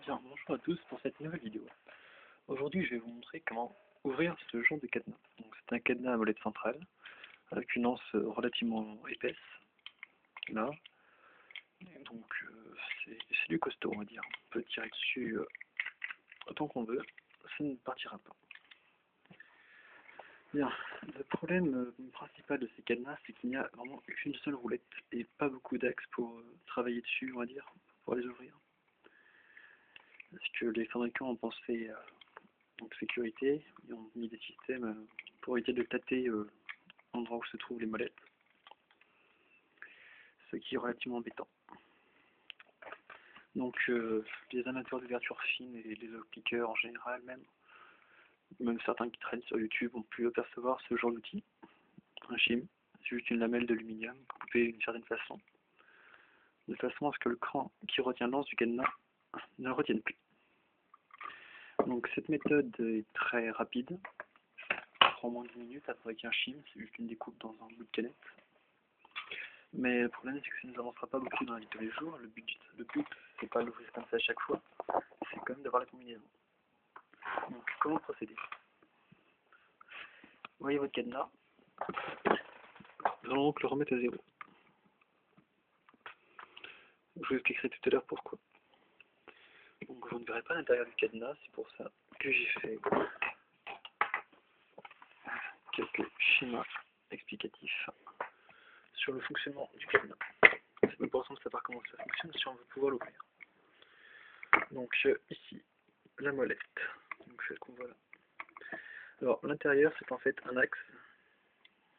Bien, bonjour à tous pour cette nouvelle vidéo. Aujourd'hui, je vais vous montrer comment ouvrir ce genre de cadenas. Donc, c'est un cadenas à molette centrale avec une anse relativement épaisse, là. Donc, c'est du costaud, on va dire. On peut tirer dessus autant qu'on veut, ça ne partira pas. Bien, le problème principal de ces cadenas, c'est qu'il n'y a vraiment qu'une seule roulette et pas beaucoup d'axes pour travailler dessus, on va dire, pour les ouvrir. Parce que les fabricants ont pensé à sécurité, ils ont mis des systèmes pour éviter de tâter l'endroit où se trouvent les molettes, ce qui est relativement embêtant. Donc les amateurs d'ouverture fine et les cliqueurs en général même certains qui traînent sur YouTube ont pu apercevoir ce genre d'outil, un shim, c'est juste une lamelle d'aluminium coupée d'une certaine façon, de façon à ce que le cran qui retient l'anse du cadenas ne le retienne plus. Donc cette méthode est très rapide, ça prend moins de 10 minutes à fabriquer un shim, c'est juste une découpe dans un bout de canette. Mais le problème, c'est que ça ne nous avancera pas beaucoup dans la vie de tous les jours. Le but c'est pas d'ouvrir comme ça à chaque fois, c'est quand même d'avoir la combinaison. Donc, comment procéder? Vous voyez votre cadenas. Nous allons donc le remettre à zéro. Je vous expliquerai tout à l'heure pourquoi. Donc, vous ne verrez pas l'intérieur du cadenas, c'est pour ça que j'ai fait quelques schémas explicatifs sur le fonctionnement du cadenas. C'est important de savoir comment ça fonctionne si on veut pouvoir l'ouvrir. Donc, ici, la molette, donc celle qu'on voit là. Alors, l'intérieur, c'est en fait un axe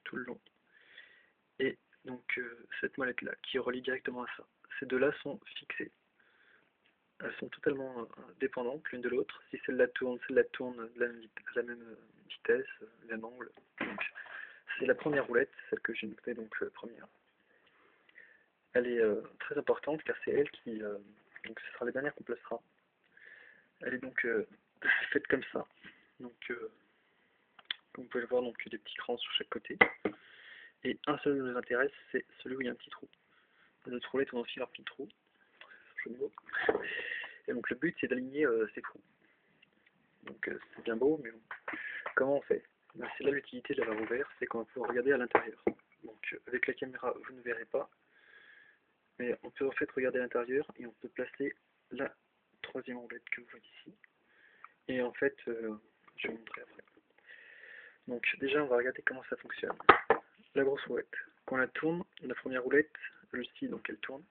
tout le long. Et donc, cette molette-là, qui relie directement à ça, ces deux-là sont fixées. Elles sont totalement dépendantes l'une de l'autre. Si celle-là tourne à la même vitesse, le même angle. C'est la première roulette, celle que j'ai notée, donc première. Elle est très importante car c'est elle qui, donc ce sera la dernière qu'on placera. Elle est donc faite comme ça. Donc, comme vous pouvez le voir, donc des petits crans sur chaque côté. Et un seul nous intéresse, c'est celui où il y a un petit trou. Les autres roulettes ont aussi leur petit trou. Jeu de mots. Et donc le but c'est d'aligner ces trous. Donc c'est bien beau, mais bon. Comment on fait? Ben, c'est là l'utilité de l'avoir ouvert, c'est qu'on va pouvoir regarder à l'intérieur. Donc avec la caméra vous ne verrez pas, mais on peut en fait regarder à l'intérieur et on peut placer la troisième roulette que vous voyez ici. Et en fait, je vais vous montrer après. Donc déjà on va regarder comment ça fonctionne. La grosse roulette, quand on la tourne, la première roulette, je scie donc elle tourne.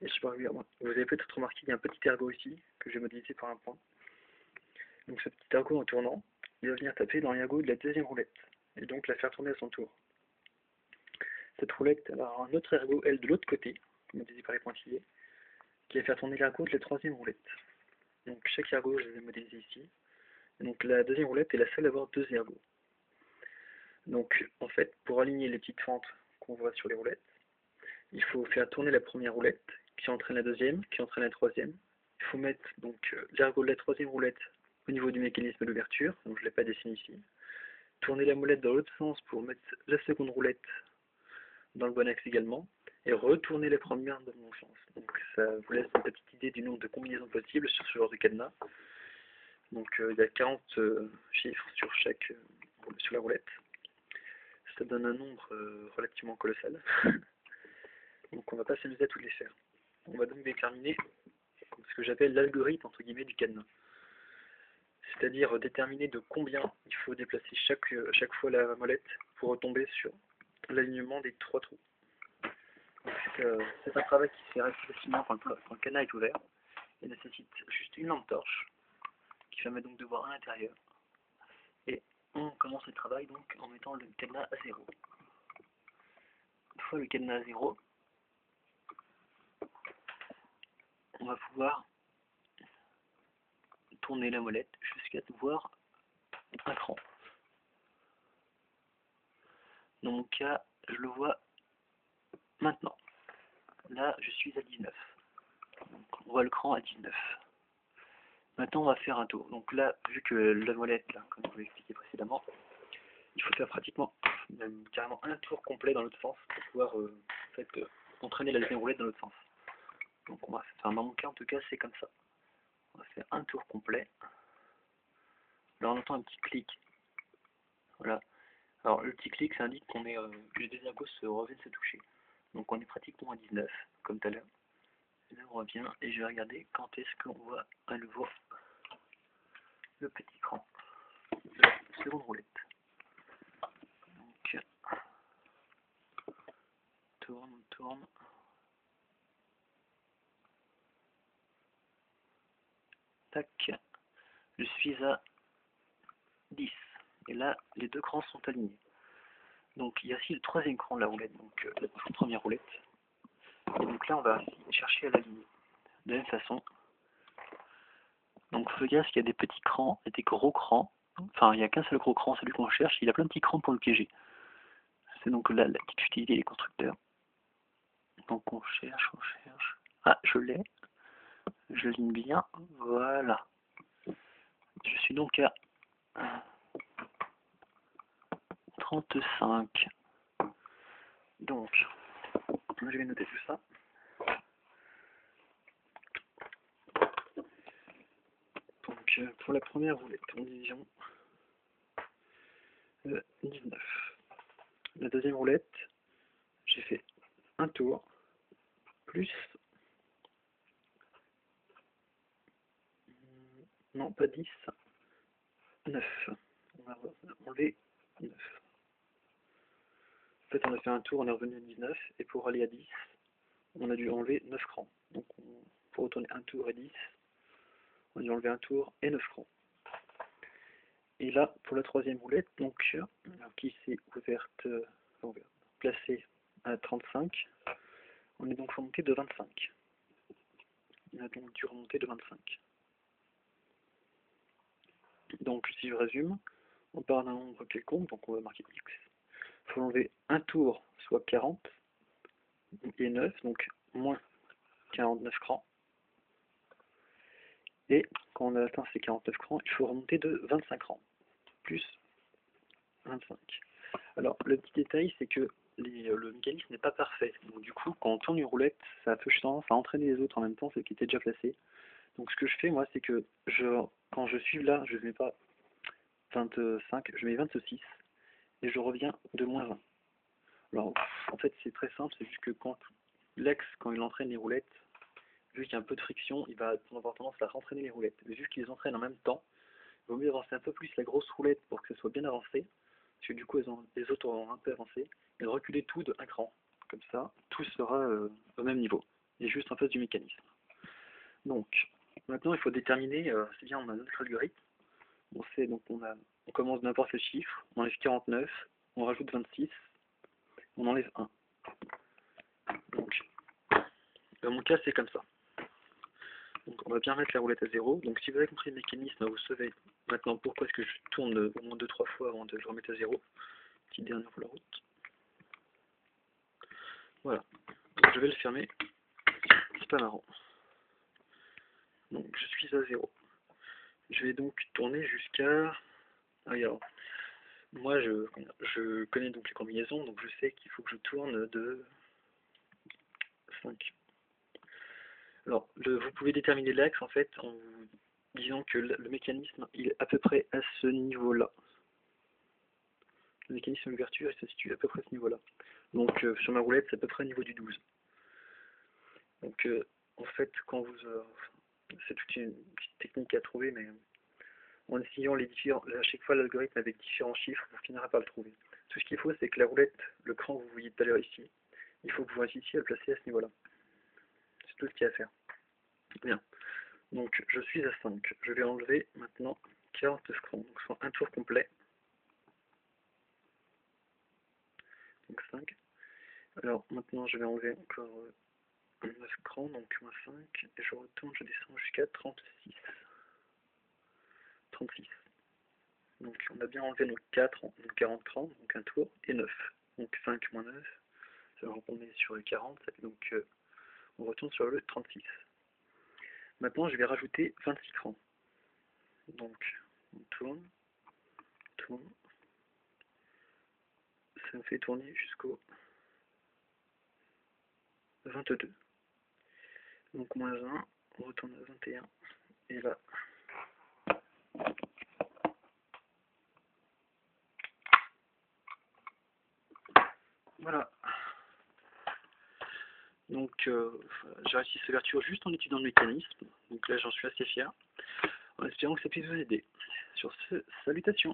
Et je sais pas, vous avez peut-être remarqué qu'il y a un petit ergot ici, que j'ai modélisé par un point. Donc ce petit ergot en tournant, il va venir taper dans l'ergot de la deuxième roulette, et donc la faire tourner à son tour. Cette roulette, elle aura un autre ergot, elle, de l'autre côté, modélisé par les pointillés, qui va faire tourner l'ergot de la troisième roulette. Donc chaque ergot, je les ai modélisés ici. Et donc la deuxième roulette est la seule à avoir deux ergots. Donc en fait, pour aligner les petites fentes qu'on voit sur les roulettes, il faut faire tourner la première roulette, qui entraîne la deuxième, qui entraîne la troisième. Il faut mettre donc l'ergot de la troisième roulette au niveau du mécanisme d'ouverture, donc je ne l'ai pas dessiné ici. Tourner la molette dans l'autre sens pour mettre la seconde roulette dans le bon axe également, et retourner la première dans le bon sens. Donc ça vous laisse une petite idée du nombre de combinaisons possibles sur ce genre de cadenas. Donc il y a 40 chiffres sur sur la roulette. Ça donne un nombre relativement colossal. Donc on ne va pas s'amuser à toutes les faire. On va donc déterminer ce que j'appelle l'algorithme entre guillemets du cadenas. C'est-à-dire déterminer de combien il faut déplacer chaque fois la molette pour retomber sur l'alignement des trois trous. C'est un travail qui se fait assez facilement quand le cadenas est ouvert et nécessite juste une lampe torche qui permet donc de voir à l'intérieur. Et on commence le travail donc en mettant le cadenas à zéro. Une fois le cadenas à zéro, on va pouvoir tourner la molette jusqu'à voir un cran. Dans mon cas, je le vois maintenant. Là, je suis à 19. Donc, on voit le cran à 19. Maintenant, on va faire un tour. Donc là, vu que la molette, là, comme je vous l'ai expliqué précédemment, il faut faire pratiquement, même carrément un tour complet dans l'autre sens pour pouvoir en fait, entraîner la deuxième roulette dans l'autre sens. Donc on va faire, dans mon cas en tout cas, c'est comme ça. On va faire un tour complet. Là on entend un petit clic. Voilà. Alors le petit clic ça indique qu'on est que les deux ergos reviennent se toucher. Donc on est pratiquement à 19, comme tout à l'heure. Et là on revient et je vais regarder quand est-ce qu'on voit à nouveau le petit écran de la seconde roulette. Donc on tourne. Tac. Je suis à 10. Et là, les deux crans sont alignés. Donc il y a aussi le troisième cran de la roulette, donc la toute première roulette. Et donc là, on va chercher à l'aligner. De la même façon. Donc fais gaffe qu'il y a des petits crans et des gros crans. Enfin, il n'y a qu'un seul gros cran, celui qu'on cherche. Il y a plein de petits crans pour le piéger. C'est donc là la petite utilité des constructeurs. Donc on cherche. Ah, je l'ai. Je ligne bien. Voilà. Je suis donc à 35. Donc, je vais noter tout ça. Donc, pour la première roulette en division 19. La deuxième roulette, j'ai fait un tour plus. Non, pas 10. 9. On va enlever 9. En fait, on a fait un tour, on est revenu à 19. Et pour aller à 10, on a dû enlever 9 crans. Donc, pour retourner un tour et 10, on a dû enlever un tour et 9 crans. Et là, pour la troisième roulette, donc, qui s'est ouverte, placée à 35, on est donc remonté de 25. On a donc dû remonter de 25. Donc, si je résume, on part d'un nombre quelconque, donc on va marquer X. Il faut enlever un tour, soit 40, et 9, donc moins 49 crans. Et quand on a atteint ces 49 crans, il faut remonter de 25 crans, plus 25. Alors, le petit détail, c'est que le mécanisme n'est pas parfait. Donc, du coup, quand on tourne une roulette, ça a peu tendance à entraîner les autres en même temps, celles qui étaient déjà placées. Donc, ce que je fais, moi, c'est que quand je suis là, je ne mets pas 25, je mets 26, et je reviens de moins 20. Alors, en fait, c'est très simple, c'est juste que quand il entraîne les roulettes, vu qu'il y a un peu de friction, il va avoir tendance à rentraîner les roulettes. Mais vu qu'ils les entraînent en même temps, il vaut mieux avancer un peu plus la grosse roulette pour que ce soit bien avancé, parce que du coup, les autres auront un peu avancé, et reculer tout de un cran. Comme ça, tout sera au même niveau, et juste en face du mécanisme. Donc, maintenant, il faut déterminer, c'est bien, on a notre algorithme. On sait, donc on commence n'importe quel chiffre, on enlève 49, on rajoute 26, on enlève 1. Donc, dans mon cas, c'est comme ça. Donc, on va bien mettre la roulette à 0. Donc, si vous avez compris le mécanisme, vous savez maintenant pourquoi est-ce que je tourne au moins 2-3 fois avant de le remettre à 0. Petite dernière pour la route. Voilà. Donc, je vais le fermer. C'est pas marrant. Donc, je suis à 0. Je vais donc tourner jusqu'à... Ah, alors, moi, je connais donc les combinaisons, donc je sais qu'il faut que je tourne de 5. Alors, vous pouvez déterminer l'axe en fait en vous disant que le mécanisme il est à peu près à ce niveau-là. Le mécanisme d'ouverture il se situe à peu près à ce niveau-là. Donc sur ma roulette c'est à peu près au niveau du 12. Donc en fait quand vous... c'est toute une petite technique à trouver, mais en essayant à chaque fois l'algorithme avec différents chiffres, vous finirez par le trouver. Tout ce qu'il faut c'est que la roulette, le cran que vous voyez tout à l'heure ici, il faut que vous réussissiez à le placer à ce niveau-là. C'est tout ce qu'il y a à faire. Bien. Donc je suis à 5. Je vais enlever maintenant 49 crans, donc soit un tour complet. Donc 5. Alors maintenant je vais enlever encore 9 crans, donc moins 5, et je retourne, je descends jusqu'à 36. 36. Donc on a bien enlevé nos 4, donc 40 crans, donc un tour, et 9. Donc 5 moins 9, ça va retomber sur le 40, donc on retourne sur le 36. Maintenant je vais rajouter 26 crans. Donc on tourne, ça me fait tourner jusqu'au 22. Donc moins 1, on retourne à 21, et y va. Voilà. Donc j'ai réussi cette ouverture juste en étudiant le mécanisme. Donc là j'en suis assez fier. En espérant que ça puisse vous aider. Sur ce, salutations.